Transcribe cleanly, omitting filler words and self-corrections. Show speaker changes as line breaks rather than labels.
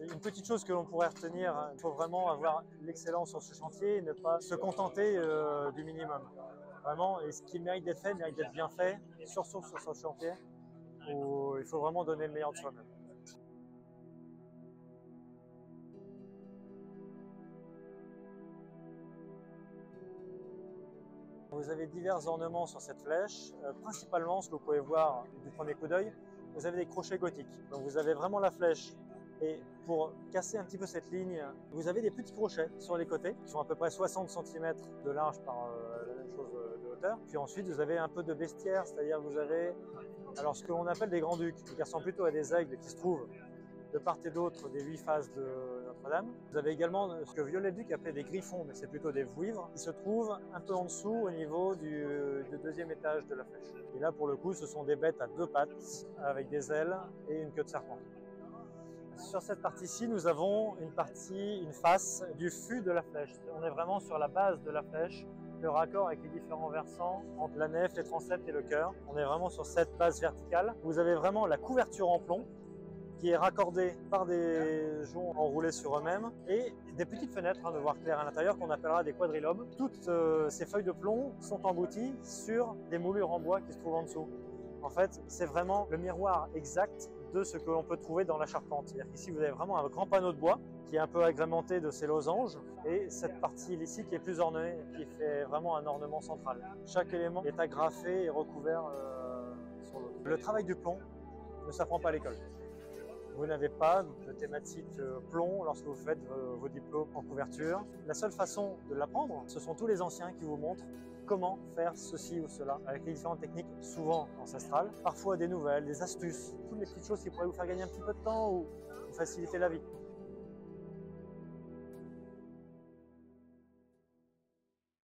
Une petite chose que l'on pourrait retenir, hein, il faut vraiment avoir l'excellence sur ce chantier et ne pas se contenter du minimum. Vraiment, et ce qui mérite d'être fait, mérite d'être bien fait, surtout sur ce chantier où il faut vraiment donner le meilleur de soi-même. Vous avez divers ornements sur cette flèche, principalement ce que vous pouvez voir du premier coup d'œil, vous avez des crochets gothiques. Donc vous avez vraiment la flèche et pour casser un petit peu cette ligne, vous avez des petits crochets sur les côtés qui font à peu près 60 cm de large par la même chose de hauteur. Puis ensuite vous avez un peu de bestiaire, c'est-à-dire vous avez alors ce que l'on appelle des grands-ducs, qui ressemblent plutôt à des aigles qui se trouvent de part et d'autre des 8 faces de Notre-Dame. Vous avez également ce que Viollet-le-Duc appelait des griffons, mais c'est plutôt des vouivres, qui se trouvent un peu en dessous au niveau du deuxième étage de la flèche. Et là, pour le coup, ce sont des bêtes à 2 pattes, avec des ailes et une queue de serpent. Sur cette partie-ci, nous avons une face du fût de la flèche. On est vraiment sur la base de la flèche, le raccord avec les différents versants entre la nef, les transepts et le chœur. On est vraiment sur cette base verticale. Vous avez vraiment la couverture en plomb, qui est raccordé par des joncs enroulés sur eux-mêmes et des petites fenêtres de voir clair à l'intérieur qu'on appellera des quadrilobes. Toutes ces feuilles de plomb sont embouties sur des moulures en bois qui se trouvent en dessous. En fait, c'est vraiment le miroir exact de ce que l'on peut trouver dans la charpente. C'est-à-dire qu'ici, vous avez vraiment un grand panneau de bois qui est un peu agrémenté de ces losanges et cette partie ici qui est plus ornée, qui fait vraiment un ornement central. Chaque élément est agrafé et recouvert sur l'autre. Le travail du plomb ne s'apprend pas à l'école. Vous n'avez pas de thématique plomb lorsque vous faites vos diplômes en couverture. La seule façon de l'apprendre, ce sont tous les anciens qui vous montrent comment faire ceci ou cela, avec les différentes techniques souvent ancestrales, parfois des nouvelles, des astuces, toutes les petites choses qui pourraient vous faire gagner un petit peu de temps ou vous faciliter la vie.